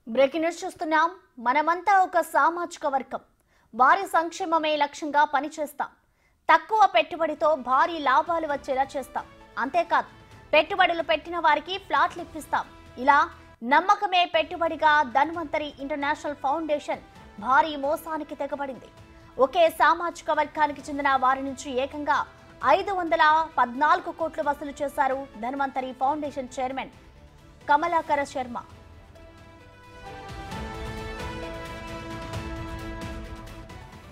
Breaking news చూస్తున్నాం. మనమంతా ఒక సామాజిక వర్గం. వారి సంక్షేమమే లక్ష్యంగా పనిచేస్తాం. తక్కువ పెట్టుబడితో భారీ లాభాలు వచ్చేలా చేస్తాం. అంతేకాదు, పెట్టుబడులు పెట్టిన వారికి ఫ్లాట్లు ఇప్పిస్తాం. ఇలా నమ్మకమే పెట్టుబడిగా ధన్వంతరి ఇంటర్నేషనల్ ఫౌండేషన్ భారీ మోసానికి తెగబడింది. ఒకే సామాజిక వర్గానికి చెందిన వారి నుంచి ఏకంగా 514 కోట్లు వసూలు చేశారు ధన్వంతరి ఫౌండేషన్ చైర్మన్ కమలాకర శర్మ.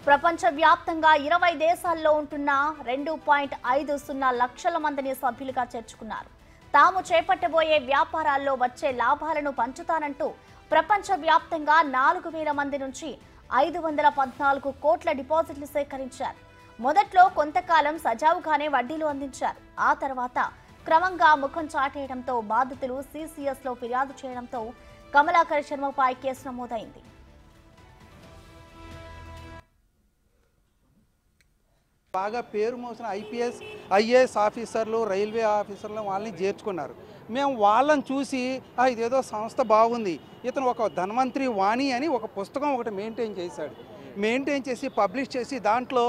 ప్రపంచవ్యాప్తంగా 20 దేశాల్లో ఉంటున్న 2.50 లక్షల మందిని సభ్యులుగా చేర్చుకున్నారు. తాము చేపట్టబోయే వ్యాపారాల్లో వచ్చే లాభాలను పంచుతానంటూ ప్రపంచవ్యాప్తంగా 4,000 మంది నుంచి 514 కోట్ల డిపాజిట్లు సేకరించారు. మొదట్లో కొంతకాలం సజావుగానే వడ్డీలు అందించారు. ఆ తర్వాత క్రమంగా ముఖం చాటేయడంతో బాధితులు CCS లో ఫిర్యాదు చేయడంతో కమలాకర శర్మపై కేసు నమోదైంది. బాగా పేరు మోసిన IAS ఆఫీసర్లు, రైల్వే ఆఫీసర్లు వాళ్ళని చేర్చుకున్నారు. మేము వాళ్ళని చూసి ఇదేదో సంస్థ బాగుంది, ఇతను ఒక ధన్వంతరి వాణి అని ఒక పుస్తకం ఒకటి మెయింటైన్ చేసి పబ్లిష్ చేసి దాంట్లో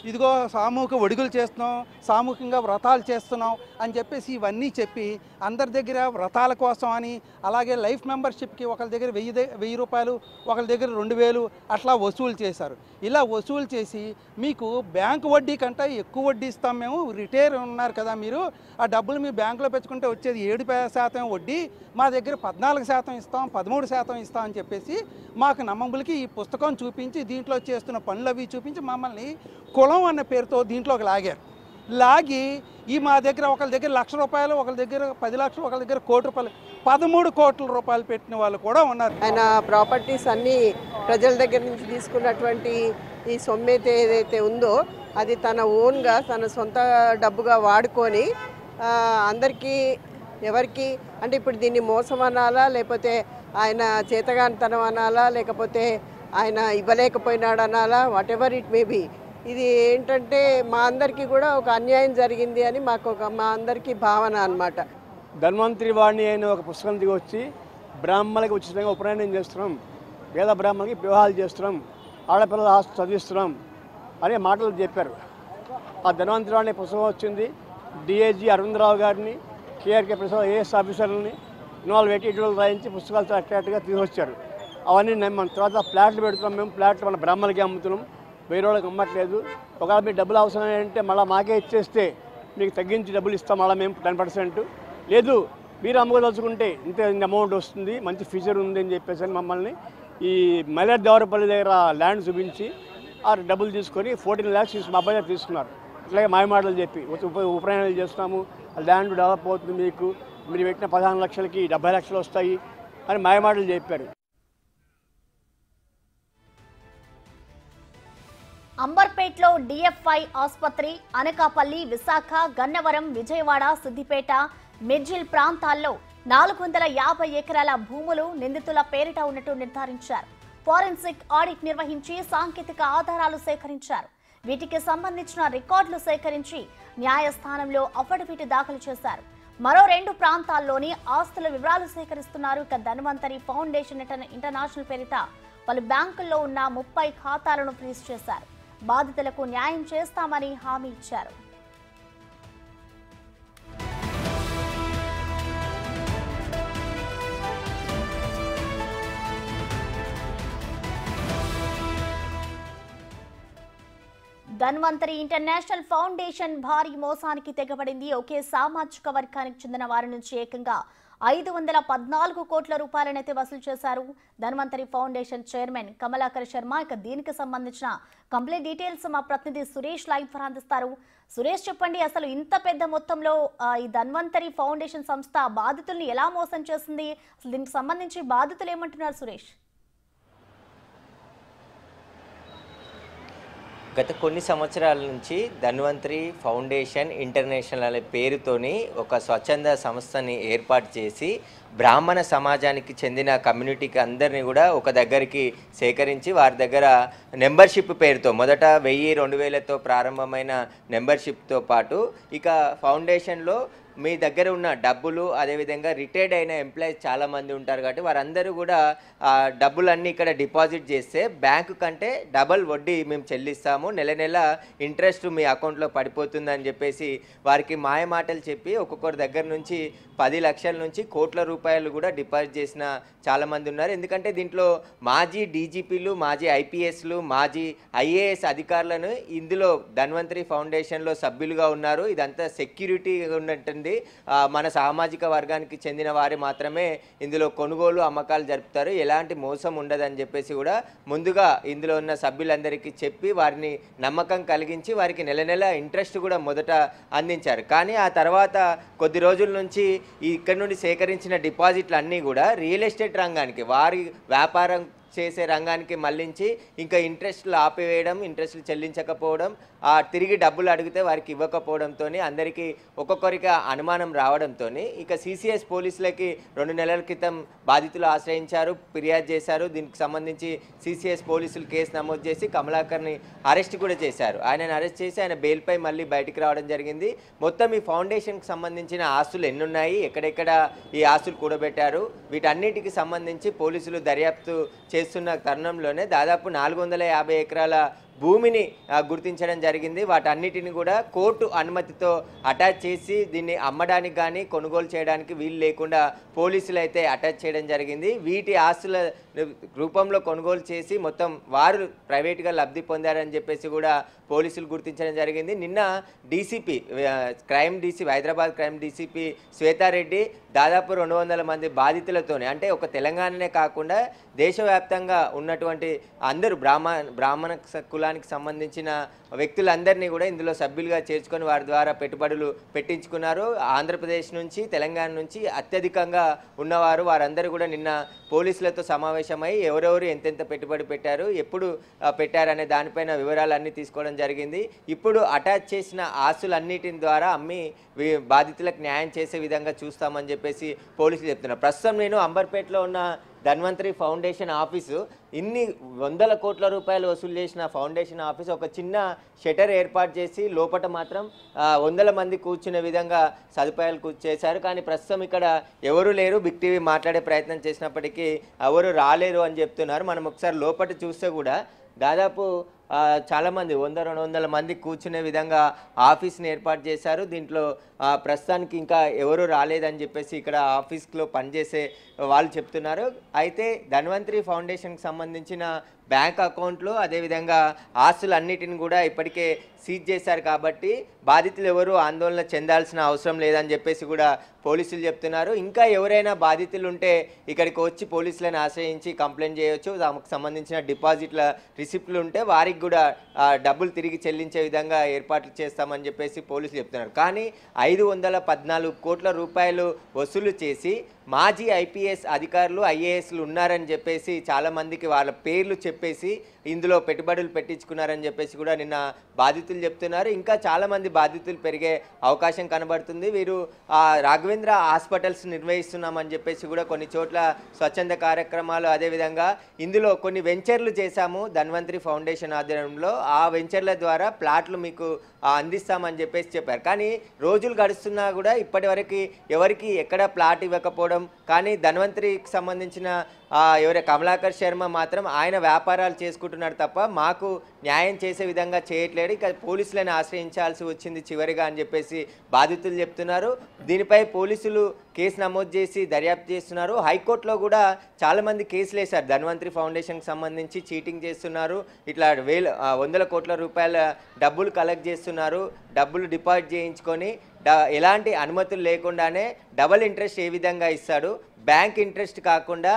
ఇదిగో సామూహిక ఒడుగులు చేస్తున్నాం, సామూహికంగా వ్రతాలు చేస్తున్నాం అని చెప్పేసి ఇవన్నీ చెప్పి అందరి దగ్గర వ్రతాల కోసం అని, అలాగే లైఫ్ మెంబర్షిప్కి ఒకరి దగ్గర 1000 రూపాయలు, ఒకరి దగ్గర 2000 అట్లా వసూలు చేశారు. ఇలా వసూలు చేసి మీకు బ్యాంకు వడ్డీ కంటే ఎక్కువ వడ్డీ ఇస్తాం, మేము రిటైర్ ఉన్నారు కదా మీరు, ఆ డబ్బులు మీ బ్యాంకులో పెట్టుకుంటే వచ్చేది 7% వడ్డీ, మా దగ్గర 14% ఇస్తాం, 13% ఇస్తాం అని చెప్పేసి మాకు నమ్మబులకి ఈ పుస్తకం చూపించి దీంట్లో చేస్తున్న పనులు అవి చూపించి మమ్మల్ని కులం అన్న పేరుతో దీంట్లోకి లాగి ఈ మా దగ్గర ఒకరి దగ్గర 1,00,000 రూపాయలు, ఒకరి దగ్గర 10 లక్షలు, ఒకరి దగ్గర 1 కోటి రూపాయలు, 13 కోట్ల రూపాయలు పెట్టిన వాళ్ళు కూడా ఉన్నారు. ఆయన ప్రాపర్టీస్ అన్నీ ప్రజల దగ్గర నుంచి తీసుకున్నటువంటి ఈ సొమ్మైతే ఏదైతే ఉందో అది తన ఓన్గా తన సొంత డబ్బుగా వాడుకొని అందరికీ ఎవరికి అంటే ఇప్పుడు దీన్ని మోసం అనాలా, లేకపోతే ఆయన చేతగానితనం అనాలా, లేకపోతే ఆయన ఇవ్వలేకపోయినాడు అనాలా, what ever it may be, ఇది ఏంటంటే మా అందరికీ కూడా ఒక అన్యాయం జరిగింది అని మా అందరికీ భావన అన్నమాట. ధన్వంతరి వాణి అయిన ఒక పుస్తకం దిగొచ్చి బ్రాహ్మణులకి ఉచితంగా ఉపనయనం చేస్తున్నాం, పేద బ్రాహ్మణులకి వివాహాలు చేస్తున్నాం, ఆడపిల్లల ఆస్తి చదివిస్తున్నాం అనే మాటలు చెప్పారు. ఆ ధన్వంతరి వాణి పుస్తకం వచ్చింది. DIG అరవిందరావు గారిని, KRK ప్రసాద్ AS ఆఫీసర్లని ఇన్వాల్వ్ పెట్టి ఇటీవల రాయించి పుస్తకాలు అట్రాక్ట్గా తీసుకొచ్చారు. అవన్నీ నమ్మాం. తర్వాత ఫ్లాట్లు పెడుతున్నాం, మేము ఫ్లాట్లు మన బ్రాహ్మణులకి అమ్ముతున్నాం, వేరే వాళ్ళకి అమ్మట్లేదు. ఒకవేళ మీకు డబ్బులు అవసరం ఏంటంటే మళ్ళీ మాకే ఇచ్చేస్తే మీకు తగ్గించి డబ్బులు ఇస్తాం, మళ్ళీ మేము 10%, లేదు మీరు అమ్ముకోదలుచుకుంటే ఇంత అమౌంట్ వస్తుంది, మంచి ఫీచర్ ఉంది అని చెప్పేసి మమ్మల్ని ఈ మైలాడ్ దేవరపల్లి దగ్గర ల్యాండ్ చూపించి ఆ డబ్బులు తీసుకొని 14 lakhs మా అబ్బాయి తీసుకున్నారు. ఇట్లాగే మాయమాటలు చెప్పి ఉపనయనాలు చేస్తున్నాము, ల్యాండ్ డెవలప్ అవుతుంది, మీకు మీరు పెట్టిన 15 లక్షలకి 70 లక్షలు వస్తాయి అని మాయమాటలు చెప్పారు. అంబర్పేటలో DFI ఆసుపత్రి, అనకాపల్లి, విశాఖ, గన్నవరం, విజయవాడ, సిద్దిపేట, మిర్జిల్ ప్రాంతాల్లో 450 ఎకరాల భూములు నిందితుల పేరిట ఉన్నట్టు నిర్ధారించారు. ఫోరెన్సిక్ ఆడిట్ నిర్వహించి సాంకేతిక ఆధారాలు సేకరించారు. వీటికి సంబంధించిన రికార్డులు సేకరించి న్యాయస్థానంలో అఫిడవిట్ దాఖలు చేశారు. మరో 2 ప్రాంతాల్లోని ఆస్తుల వివరాలు సేకరిస్తున్నారు. ఇక ధన్వంతరి ఫౌండేషన్ ఇంటర్నేషనల్ పేరిట పలు బ్యాంకుల్లో ఉన్న 30 ఖాతాలను ఫ్రీజ్ చేశారు. బాధితులకు న్యాయం చేస్తామని హామీ ఇచ్చారు. ధన్వంతరి ఇంటర్నేషనల్ ఫౌండేషన్ భారీ మోసానికి తెగబడింది. ఒకే సామాజిక వర్గానికి చెందిన వారి నుంచి ఏకంగా 514 కోట్ల రూపాయలనైతే వసూలు చేశారు ధన్వంతరి ఫౌండేషన్ చైర్మన్ కమలాకర శర్మ. ఇక దీనికి సంబంధించిన కంప్లీట్ డీటెయిల్స్ మా ప్రతినిధి సురేష్ లైవ్ ద్వారా అందిస్తారు. సురేష్, చెప్పండి, అసలు ఇంత పెద్ద మొత్తంలో ఈ ధన్వంతరి ఫౌండేషన్ సంస్థ బాధితుల్ని ఎలా మోసం చేసింది? అసలు దీనికి సంబంధించి బాధితులు ఏమంటున్నారు సురేష్? గత కొన్ని సంవత్సరాల నుంచి ధన్వంతరి ఫౌండేషన్ ఇంటర్నేషనల్ అనే పేరుతోని ఒక స్వచ్ఛంద సంస్థని ఏర్పాటు చేసి బ్రాహ్మణ సమాజానికి చెందిన కమ్యూనిటీకి అందరినీ కూడా ఒక దగ్గరికి సేకరించి వారి దగ్గర మెంబర్షిప్ పేరుతో మొదట 1000-2000తో ప్రారంభమైన మెంబర్షిప్తో పాటు ఇక ఫౌండేషన్లో మీ దగ్గర ఉన్న డబ్బులు అదేవిధంగా రిటైర్డ్ అయిన ఎంప్లాయీస్ చాలామంది ఉంటారు కాబట్టి వారందరూ కూడా డబ్బులన్నీ ఇక్కడ డిపాజిట్ చేస్తే బ్యాంకు కంటే డబల్ వడ్డీ మేము చెల్లిస్తాము, నెల నెల ఇంట్రెస్ట్ మీ అకౌంట్లో పడిపోతుందని చెప్పేసి వారికి మాయ మాటలు చెప్పి ఒక్కొక్కరి దగ్గర నుంచి 10 లక్షల నుంచి కోట్ల రూపాయలు కూడా డిపాజిట్ చేసిన చాలామంది ఉన్నారు. ఎందుకంటే దీంట్లో మాజీ డీజీపీలు, మాజీ ఐపీఎస్లు, మాజీ ఐఏఎస్ అధికారులను ఇందులో ధన్వంతరి ఫౌండేషన్లో సభ్యులుగా ఉన్నారు. ఇదంతా సెక్యూరిటీ ఉన్నట్టుంది. మన సామాజిక వర్గానికి చెందిన వారు మాత్రమే ఇందులో కొనుగోలు అమ్మకాలు జరుపుతారు, ఎలాంటి మోసం ఉండదని చెప్పేసి కూడా ముందుగా ఇందులో ఉన్న సభ్యులందరికీ చెప్పి వారిని నమ్మకం కలిగించి వారికి నెల నెల ఇంట్రెస్ట్ కూడా మొదట అందించారు. కానీ ఆ తర్వాత కొద్ది రోజుల నుంచి ఇక్కడ నుండి సేకరించిన డిపాజిట్లు అన్నీ కూడా రియల్ ఎస్టేట్ రంగానికి, వారి వ్యాపారం చేసే రంగానికి మళ్లించి ఇంకా ఇంట్రెస్ట్లు ఆపివేయడం, ఇంట్రెస్ట్లు చెల్లించకపోవడం, తిరిగి డబ్బులు అడిగితే వారికి ఇవ్వకపోవడంతో అందరికీ ఒక్కొక్కరికి అనుమానం రావడంతో ఇక సిసిఎస్ పోలీసులకి 2 నెలల క్రితం బాధితులు ఆశ్రయించారు, ఫిర్యాదు చేశారు. దీనికి సంబంధించి సిసిఎస్ పోలీసులు కేసు నమోదు చేసి కమలాకర్ని అరెస్ట్ కూడా చేశారు. ఆయనను అరెస్ట్ చేసి ఆయన బెయిల్పై మళ్ళీ బయటికి రావడం జరిగింది. మొత్తం ఈ ఫౌండేషన్కి సంబంధించిన ఆస్తులు ఎన్నున్నాయి, ఎక్కడెక్కడ ఈ ఆస్తులు కూడబెట్టారు, వీటన్నిటికి సంబంధించి పోలీసులు దర్యాప్తు చేస్తున్న తరుణంలోనే దాదాపు 450 ఎకరాల భూమిని గుర్తించడం జరిగింది. వాటన్నిటిని కూడా కోర్టు అనుమతితో అటాచ్ చేసి దీన్ని అమ్మడానికి కానీ కొనుగోలు చేయడానికి వీలు లేకుండా పోలీసులు అయితే అటాచ్ చేయడం జరిగింది. వీటి ఆస్తుల రూపంలో కొనుగోలు చేసి మొత్తం వారు ప్రైవేట్గా లబ్ధి పొందారని చెప్పేసి కూడా పోలీసులు గుర్తించడం జరిగింది. నిన్న DCP Hyderabad crime DCP Swetha Reddy దాదాపు 200 మంది బాధితులతోనే, అంటే ఒక తెలంగాణనే కాకుండా దేశవ్యాప్తంగా ఉన్నటువంటి అందరూ బ్రాహ్మణ కులానికి సంబంధించిన వ్యక్తులందరినీ కూడా ఇందులో సభ్యులుగా చేర్చుకొని వారి ద్వారా పెట్టుబడులు పెట్టించుకున్నారు. ఆంధ్రప్రదేశ్ నుంచి, తెలంగాణ నుంచి అత్యధికంగా ఉన్నవారు వారందరూ కూడా నిన్న పోలీసులతో సమావేశమై ఎవరెవరు ఎంతెంత పెట్టుబడి పెట్టారు, ఎప్పుడు పెట్టారనే దానిపైన వివరాలన్నీ తీసుకోవడం జరిగింది. ఇప్పుడు అటాచ్ చేసిన ఆస్తులన్నిటిని ద్వారా అమ్మి బాధితులకు న్యాయం చేసే విధంగా చూస్తామని చెప్పేసి పోలీసులు చెప్తున్నారు. ప్రస్తుతం నేను అంబర్పేటలో ఉన్న ధన్వంతరి ఫౌండేషన్ ఆఫీసు, ఇన్ని 100 కోట్ల రూపాయలు వసూలు చేసిన ఫౌండేషన్ ఆఫీసు ఒక చిన్న షటర్ ఏర్పాటు చేసి లోపల మాత్రం 100 మంది కూర్చునే విధంగా సదుపాయాలు చేశారు. కానీ ప్రస్తుతం ఇక్కడ ఎవరు లేరు. బిగ్ టీవీ మాట్లాడే ప్రయత్నం చేసినప్పటికీ ఎవరు రాలేరు అని చెప్తున్నారు. మనం ఒకసారి లోపల చూస్తే కూడా దాదాపు చాలామంది 100-200 మంది కూర్చునే విధంగా ఆఫీస్ని ఏర్పాటు చేశారు. దీంట్లో ప్రస్తుతానికి ఇంకా ఎవరు రాలేదని చెప్పేసి ఇక్కడ ఆఫీస్లో పనిచేసే వాళ్ళు చెప్తున్నారు. అయితే ధన్వంతరి ఫౌండేషన్కి సంబంధించిన బ్యాంక్ అకౌంట్లు అదేవిధంగా ఆస్తులన్నిటిని కూడా ఇప్పటికే సీజ్ చేశారు కాబట్టి బాధితులు ఎవరు ఆందోళన చెందాల్సిన అవసరం లేదని చెప్పేసి కూడా పోలీసులు చెప్తున్నారు. ఇంకా ఎవరైనా బాధితులు ఉంటే ఇక్కడికి వచ్చి పోలీసులను ఆశ్రయించి కంప్లైంట్ చేయొచ్చు. దానికి సంబంధించిన డిపాజిట్ల రిసిప్ట్లు ఉంటే వారికి కూడా డబ్బులు తిరిగి చెల్లించే విధంగా ఏర్పాట్లు చేస్తామని చెప్పేసి పోలీసులు చెప్తున్నారు. కానీ 514 కోట్ల రూపాయలు వసూలు చేసి మాజీ ఐపీఎస్ అధికారులు, ఐఏఎస్లు ఉన్నారని చెప్పేసి చాలామందికి వాళ్ళ పేర్లు చెప్పేసి ఇందులో పెట్టుబడులు పెట్టించుకున్నారని చెప్పేసి కూడా నిన్న బాధితులు చెప్తున్నారు. ఇంకా చాలామంది బాధితులు పెరిగే అవకాశం కనబడుతుంది. వీరు రాఘవేంద్ర హాస్పిటల్స్ నిర్వహిస్తున్నామని చెప్పేసి కూడా కొన్ని చోట్ల స్వచ్ఛంద కార్యక్రమాలు, అదేవిధంగా ఇందులో కొన్ని వెంచర్లు చేశాము ధన్వంతరి ఫౌండేషన్ ఆధ్వర్యంలో, ఆ వెంచర్ల ద్వారా ప్లాట్లు మీకు అందిస్తామని చెప్పేసి చెప్పారు. కానీ రోజులు గడుస్తున్నా కూడా ఇప్పటివరకు ఎవరికి ఎక్కడ ప్లాట్ ఇవ్వకపోవడం, కానీ ధన్వంతరికి సంబంధించిన ఎవరే కమలాకర్ శర్మ మాత్రం ఆయన వ్యాపారాలు చేసుకుంటున్నాడు తప్ప మాకు న్యాయం చేసే విధంగా చేయట్లేడు, ఇక పోలీసులను ఆశ్రయించాల్సి వచ్చింది చివరిగా అని చెప్పేసి బాధితులు చెప్తున్నారు. దీనిపై పోలీసులు కేసు నమోదు చేసి దర్యాప్తు చేస్తున్నారు. హైకోర్టులో కూడా చాలామంది కేసులు వేశారు. ధన్వంతరి ఫౌండేషన్కి సంబంధించి చీటింగ్ చేస్తున్నారు, ఇట్లా 100 కోట్ల రూపాయల డబ్బులు కలెక్ట్ చేస్తున్నారు, డబ్బులు డిపాజిట్ చేయించుకొని ఎలాంటి అనుమతులు లేకుండానే డబల్ ఇంట్రెస్ట్ ఏ విధంగా ఇస్తాడు, బ్యాంక్ ఇంట్రెస్ట్ కాకుండా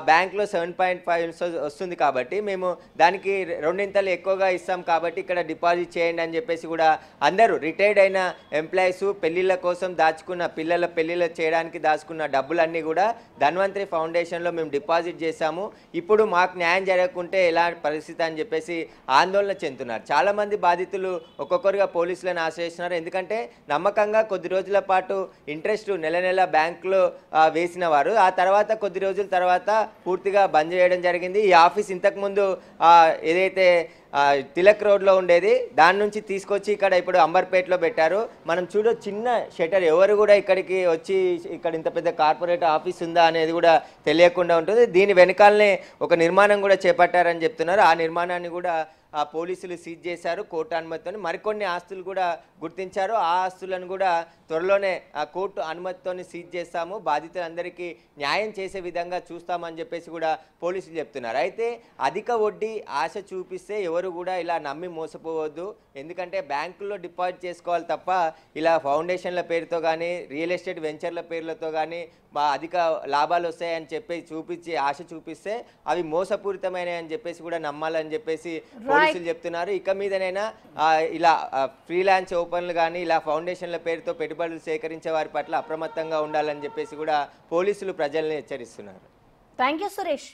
బ్యాంక్లో 7.5 వస్తుంది కాబట్టి మేము దానికి 2 ఎక్కువగా ఇస్తాం కాబట్టి ఇక్కడ డిపాజిట్ చేయండి అని చెప్పేసి కూడా అందరూ రిటైర్డ్ అయిన ఎంప్లాయీస్ పెళ్ళిళ్ళ కోసం దాచుకున్న పిల్లల పెళ్ళిళ్ళు చేయడానికి దాచుకున్న డబ్బులన్నీ కూడా ధన్వంతరి ఫౌండేషన్లో మేము డిపాజిట్ చేశాము, ఇప్పుడు మాకు న్యాయం జరగకుంటే ఎలా పరిస్థితి అని చెప్పేసి ఆందోళన చెందుతున్నారు. చాలామంది బాధితులు ఒక్కొక్కరుగా పోలీసులను ఆశ్రయిస్తున్నారు. ఎందుకంటే నమ్మకంగా కొద్ది రోజుల పాటు ఇంట్రెస్ట్ నెల నెల బ్యాంకులో వేసిన వారు చేసేవారు. ఆ తర్వాత కొద్ది రోజుల తర్వాత పూర్తిగా బంద్ చేయడం జరిగింది. ఈ ఆఫీస్ ఇంతకుముందు ఏదైతే తిలక్ రోడ్లో ఉండేది దాని నుంచి తీసుకొచ్చి ఇక్కడ ఇప్పుడు అంబర్పేటలో పెట్టారు. మనం చిన్న షటర్, ఎవరు కూడా ఇక్కడికి వచ్చి ఇక్కడ ఇంత పెద్ద కార్పొరేట్ ఆఫీస్ ఉందా అనేది కూడా తెలియకుండా ఉంటుంది. దీని వెనకాలనే ఒక నిర్మాణం కూడా చేపట్టారని చెప్తున్నారు. ఆ నిర్మాణాన్ని కూడా పోలీసులు సీజ్ చేశారు కోర్టు అనుమతితో. మరికొన్ని ఆస్తులు కూడా గుర్తించారు. ఆ ఆస్తులను కూడా త్వరలోనే కోర్టు అనుమతితో సీజ్ చేస్తాము, బాధితులందరికీ న్యాయం చేసే విధంగా చూస్తామని చెప్పేసి కూడా పోలీసులు చెప్తున్నారు. అయితే అధిక వడ్డీ ఆశ చూపిస్తే ఎవరు కూడా ఇలా నమ్మి మోసపోవద్దు. ఎందుకంటే బ్యాంకుల్లో డిపాజిట్ చేసుకోవాలి తప్ప ఇలా ఫౌండేషన్ల పేరుతో కానీ రియల్ ఎస్టేట్ వెంచర్ల పేర్లతో కానీ అధిక లాభాలు వస్తాయని చెప్పి చూపించి ఆశ చూపిస్తే అవి మోసపూరితమైనవి అని చెప్పేసి కూడా నమ్మాలని చెప్పేసి పోలీసులు చెప్తున్నారు. ఇక మీదనైనా ఇలా ఫ్రీలాన్స్ ఓపెన్లు కానీ ఇలా ఫౌండేషన్ల పేరుతో పెట్టుబడులు సేకరించే వారి పట్ల అప్రమత్తంగా ఉండాలని చెప్పేసి కూడా పోలీసులు ప్రజల్ని హెచ్చరిస్తున్నారు. Thank you Suresh.